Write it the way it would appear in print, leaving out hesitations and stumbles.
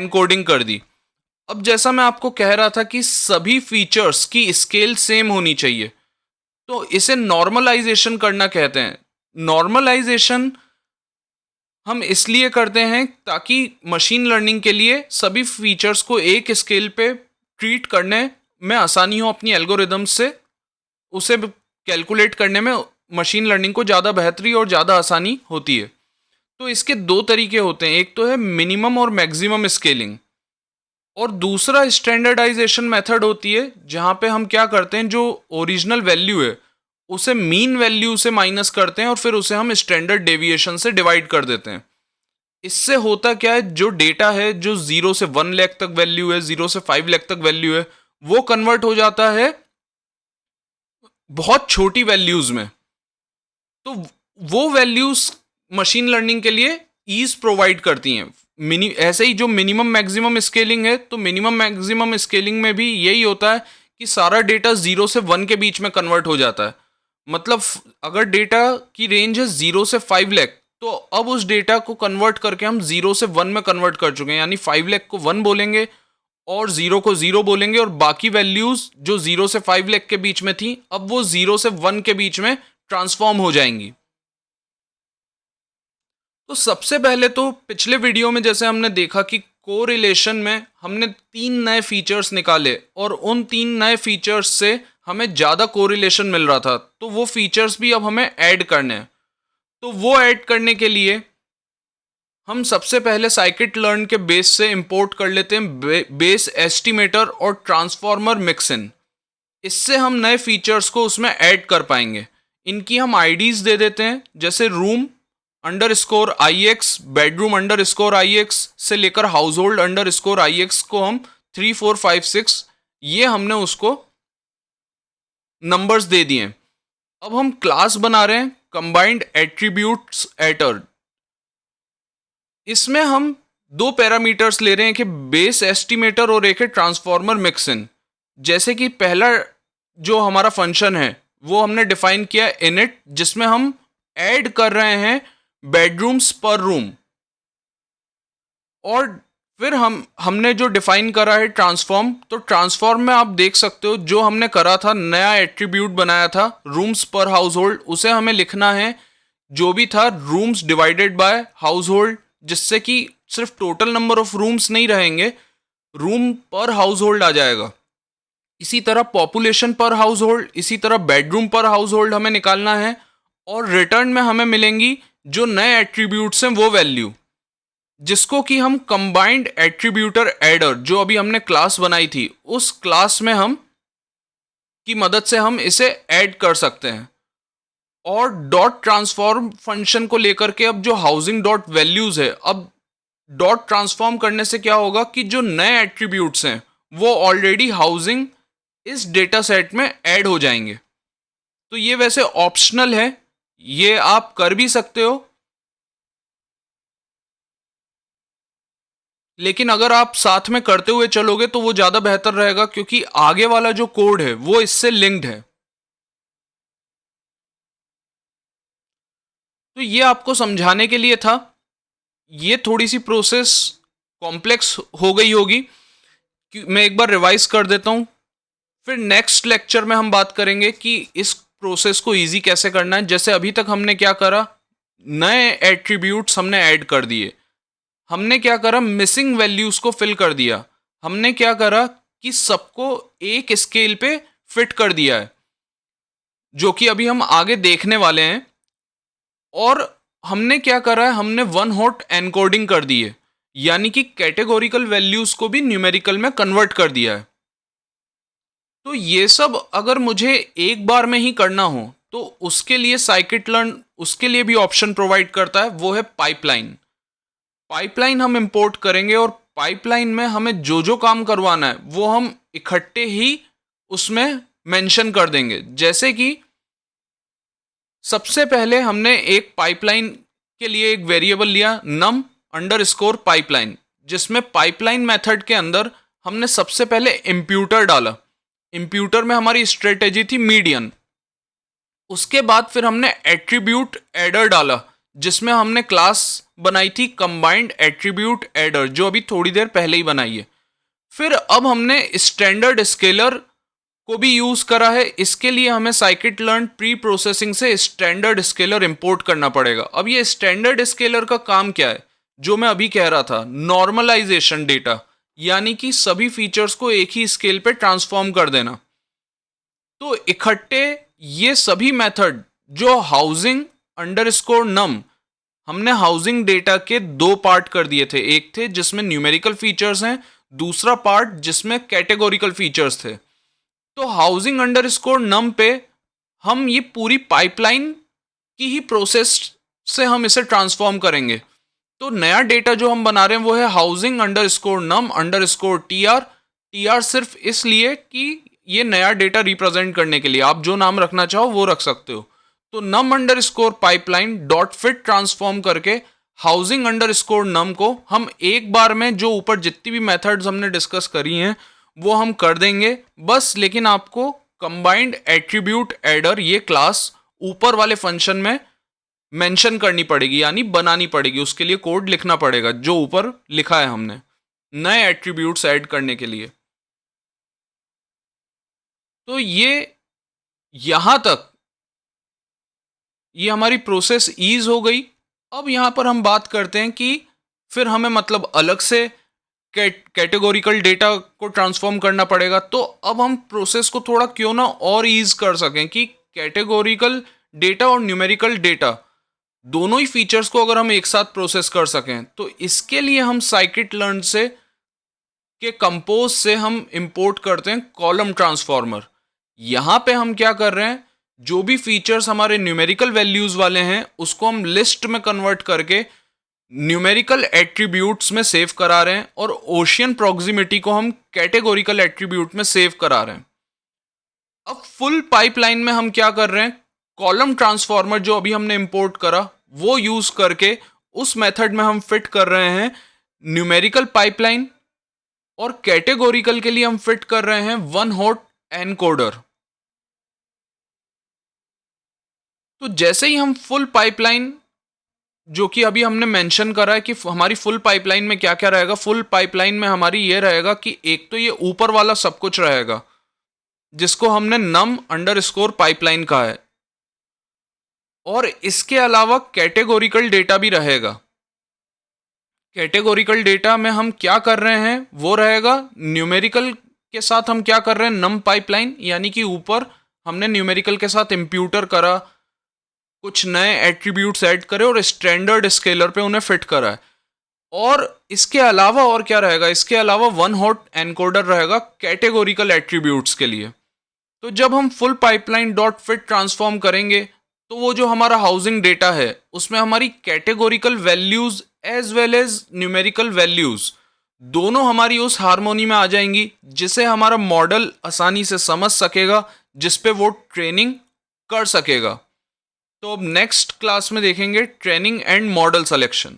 Encoding कर दी। अब जैसा मैं आपको कह रहा था कि सभी फीचर्स की स्केल सेम होनी चाहिए, तो इसे नॉर्मलाइजेशन करना कहते हैं। नॉर्मलाइजेशन हम इसलिए करते हैं ताकि मशीन लर्निंग के लिए सभी फीचर्स को एक स्केल पे ट्रीट करने में आसानी हो अपनी एल्गोरिदम से, उसे कैलकुलेट करने में मशीन लर्निंग को ज़्यादा बेहतरी और ज़्यादा आसानी होती है। तो इसके दो तरीके होते हैं, एक तो है मिनिमम और मैक्सिमम स्केलिंग, और दूसरा स्टैंडर्डाइजेशन मेथड होती है जहाँ पे हम क्या करते हैं, जो ओरिजिनल वैल्यू है उसे मीन वैल्यू से माइनस करते हैं और फिर उसे हम स्टैंडर्ड डेविएशन से डिवाइड कर देते हैं। इससे होता क्या है, जो डेटा है जो 0 से 1 लाख तक वैल्यू है, 0 से 5 लाख तक वैल्यू है, वो कन्वर्ट हो जाता है बहुत छोटी वैल्यूज में। तो वो वैल्यूज मशीन लर्निंग के लिए ईज प्रोवाइड करती हैं। ऐसे ही जो मिनिमम मैक्सिमम स्केलिंग है, तो मिनिमम मैक्सिमम स्केलिंग में भी यही होता है कि सारा डेटा 0 से 1 के बीच में कन्वर्ट हो जाता है। मतलब अगर डेटा की रेंज है 0 से 5 लाख, तो अब उस डेटा को कन्वर्ट करके हम 0 से 1 में कन्वर्ट कर चुके हैं, यानी 5 लाख को 1 बोलेंगे और 0 को 0 बोलेंगे, और बाकी वैल्यूज जो 0 से 5 लाख के बीच में थी, अब वो 0 से 1 के बीच में ट्रांसफॉर्म हो जाएंगी। तो सबसे पहले तो पिछले वीडियो में जैसे हमने देखा कि कोरिलेशन में हमने 3 नए फीचर्स निकाले और उन 3 नए फीचर्स से हमें ज़्यादा कोरिलेशन मिल रहा था, तो वो फीचर्स भी अब हमें ऐड करने हैं। तो वो ऐड करने के लिए हम सबसे पहले साइकिट लर्न के बेस से इंपोर्ट कर लेते हैं बेस एस्टिमेटर और ट्रांसफॉर्मर मिक्सिन। इससे हम नए फीचर्स को उसमें ऐड कर पाएंगे। इनकी हम आईडीज दे देते हैं, जैसे रूम अंडर स्कोर आई एक्स, बेडरूम अंडर स्कोर आई एक्स से लेकर हाउस होल्ड अंडर स्कोर आई एक्स को हम 3 4 5 6, ये हमने उसको नंबर्स दे दिए। अब हम क्लास बना रहे हैं कंबाइंड एट्रीब्यूट्स एटर। इसमें हम दो पैरामीटर्स ले रहे हैं कि बेस एस्टिमेटर और एक है ट्रांसफॉर्मर मिक्सिन। जैसे कि पहला जो हमारा फंक्शन है वो हमने डिफाइन किया इनिट, जिसमें हम ऐड कर रहे हैं बेडरूम्स पर रूम, और फिर हमने जो डिफाइन करा है ट्रांसफॉर्म। तो ट्रांसफॉर्म में आप देख सकते हो जो हमने करा था, नया एट्रीब्यूट बनाया था रूम्स पर हाउस होल्ड, उसे हमें लिखना है जो भी था rooms divided by house hold, जिससे कि सिर्फ टोटल नंबर ऑफ रूम्स नहीं रहेंगे, रूम पर हाउस होल्ड आ जाएगा। इसी तरह पॉपुलेशन पर हाउस होल्ड, इसी तरह बेडरूम पर हाउस होल्ड हमें निकालना है, और रिटर्न में हमें मिलेंगी जो नए एट्रीब्यूट्स हैं वो वैल्यू, जिसको कि हम कंबाइंड एट्रीब्यूटर एडर, जो अभी हमने क्लास बनाई थी, उस क्लास में हम की मदद से हम इसे ऐड कर सकते हैं। और डॉट ट्रांसफॉर्म फंक्शन को लेकर के अब जो हाउसिंग डॉट वैल्यूज है, अब डॉट ट्रांसफॉर्म करने से क्या होगा कि जो नए एट्रीब्यूट्स हैं वो ऑलरेडी हाउसिंग इस डेटा सेट में ऐड हो जाएंगे। तो ये वैसे ऑप्शनल है, ये आप कर भी सकते हो, लेकिन अगर आप साथ में करते हुए चलोगे तो वो ज़्यादा बेहतर रहेगा, क्योंकि आगे वाला जो कोड है वो इससे लिंक्ड है। तो ये आपको समझाने के लिए था। ये थोड़ी सी प्रोसेस कॉम्प्लेक्स हो गई होगी, मैं एक बार रिवाइज कर देता हूँ। फिर नेक्स्ट लेक्चर में हम बात करेंगे कि इस प्रोसेस को इजी कैसे करना है। जैसे अभी तक हमने क्या करा, नए एट्रीब्यूट्स हमने ऐड कर दिए, हमने क्या करा, मिसिंग वैल्यूज को फिल कर दिया, हमने क्या करा कि सबको एक स्केल पे फिट कर दिया है, जो कि अभी हम आगे देखने वाले हैं। और हमने क्या करा है, हमने वन हॉट एनकोडिंग कर दी है, यानी कि कैटेगोरिकल वैल्यूज को भी न्यूमेरिकल में कन्वर्ट कर दिया है। तो ये सब अगर मुझे एक बार में ही करना हो तो उसके लिए साइकिट लर्न उसके लिए भी ऑप्शन प्रोवाइड करता है, वो है पाइपलाइन। पाइपलाइन हम इंपोर्ट करेंगे और पाइपलाइन में हमें जो जो काम करवाना है वो हम इकट्ठे ही उसमें मेंशन कर देंगे। जैसे कि सबसे पहले हमने एक पाइपलाइन के लिए एक वेरिएबल लिया नम अंडर स्कोर पाइपलाइन, जिसमें पाइपलाइन मेथड के अंदर हमने सबसे पहले इम्प्यूटर डाला। इम्प्यूटर में हमारी स्ट्रेटेजी थी मीडियन। उसके बाद फिर हमने एट्रीब्यूट एडर डाला, जिसमें हमने क्लास बनाई थी कंबाइंड एट्रीब्यूट एडर, जो अभी थोड़ी देर पहले ही बनाई है। फिर अब हमने स्टैंडर्ड स्केलर को भी यूज करा है। इसके लिए हमें साइकिट लर्न प्री प्रोसेसिंग से स्टैंडर्ड स्केलर इंपोर्ट करना पड़ेगा। अब ये स्टैंडर्ड स्केलर का काम क्या है, जो मैं अभी कह रहा था, नॉर्मलाइजेशन डेटा, यानी कि सभी फीचर्स को एक ही स्केल पे ट्रांसफॉर्म कर देना। तो इकट्ठे ये सभी मेथड जो हाउसिंग अंडरस्कोर नम, हमने हाउसिंग डेटा के दो पार्ट कर दिए थे। एक थे जिसमें न्यूमेरिकल फीचर्स हैं, दूसरा पार्ट जिसमें कैटेगोरिकल फीचर्स थे। तो हाउसिंग अंडरस्कोर नम पे हम ये पूरी पाइपलाइन की ही प्रोसेस से हम इसे ट्रांसफॉर्म करेंगे। तो नया डेटा जो हम बना रहे हैं वो है हाउसिंग अंडरस्कोर नम अंडरस्कोर टीआर। टीआर सिर्फ इसलिए कि ये नया डेटा रिप्रेजेंट करने के लिए, आप जो नाम रखना चाहो वो रख सकते हो। तो num underscore pipeline dot fit transform करके हाउसिंग अंडरस्कोर नम को हम एक बार में, जो ऊपर जितनी भी मेथड्स हमने डिस्कस करी हैं वो हम कर देंगे बस। लेकिन आपको कंबाइंड एट्रीब्यूट एडर ये क्लास ऊपर वाले फंक्शन में मेंशन करनी पड़ेगी, यानी बनानी पड़ेगी। उसके लिए कोड लिखना पड़ेगा जो ऊपर लिखा है हमने नए एट्रीब्यूट्स ऐड करने के लिए। तो ये यहां तक ये हमारी प्रोसेस ईज हो गई। अब यहां पर हम बात करते हैं कि फिर हमें मतलब अलग से कैटेगोरिकल डेटा को ट्रांसफॉर्म करना पड़ेगा। तो अब हम प्रोसेस को थोड़ा क्यों ना और ईज कर सकें कि कैटेगोरिकल डेटा और न्यूमेरिकल डेटा दोनों ही फीचर्स को अगर हम एक साथ प्रोसेस कर सकें, तो इसके लिए हम साइकिट लर्न से के कंपोज से हम इंपोर्ट करते हैं कॉलम ट्रांसफॉर्मर। यहां पे हम क्या कर रहे हैं, जो भी फीचर्स हमारे न्यूमेरिकल वैल्यूज वाले हैं उसको हम लिस्ट में कन्वर्ट करके न्यूमेरिकल एट्रीब्यूट्स में सेव करा रहे हैं, और ओशियन प्रॉक्सिमिटी को हम कैटेगोरिकल एट्रीब्यूट में सेव करा रहे हैं। अब फुल पाइपलाइन में हम क्या कर रहे हैं, कॉलम ट्रांसफॉर्मर जो अभी हमने इंपोर्ट करा वो यूज करके उस मेथड में हम फिट कर रहे हैं न्यूमेरिकल पाइपलाइन, और कैटेगोरिकल के लिए हम फिट कर रहे हैं वन हॉट एनकोडर। तो जैसे ही हम फुल पाइपलाइन, जो कि अभी हमने मेंशन करा है कि हमारी फुल पाइपलाइन में क्या क्या रहेगा, फुल पाइपलाइन में हमारी ये रहेगा कि एक तो ये ऊपर वाला सब कुछ रहेगा जिसको हमने नम अंडरस्कोर पाइपलाइन कहा है, और इसके अलावा कैटेगोरिकल डेटा भी रहेगा। कैटेगोरिकल डेटा में हम क्या कर रहे हैं वो रहेगा न्यूमेरिकल के साथ हम क्या कर रहे हैं, नम पाइपलाइन, यानी कि ऊपर हमने न्यूमेरिकल के साथ इंप्यूटर करा, कुछ नए एट्रीब्यूट्स ऐड करे और स्टैंडर्ड स्केलर पे उन्हें फिट करा है। और इसके अलावा और क्या रहेगा, इसके अलावा वन हॉट एनकोडर रहेगा कैटेगोरिकल एट्रीब्यूट्स के लिए। तो जब हम full pipeline dot fit transform करेंगे तो वो जो हमारा हाउसिंग डेटा है उसमें हमारी categorical values as well as numerical values दोनों हमारी उस हार्मोनी में आ जाएंगी, जिसे हमारा मॉडल आसानी से समझ सकेगा, जिस पे वो ट्रेनिंग कर सकेगा। तो अब नेक्स्ट क्लास में देखेंगे ट्रेनिंग एंड मॉडल सिलेक्शन।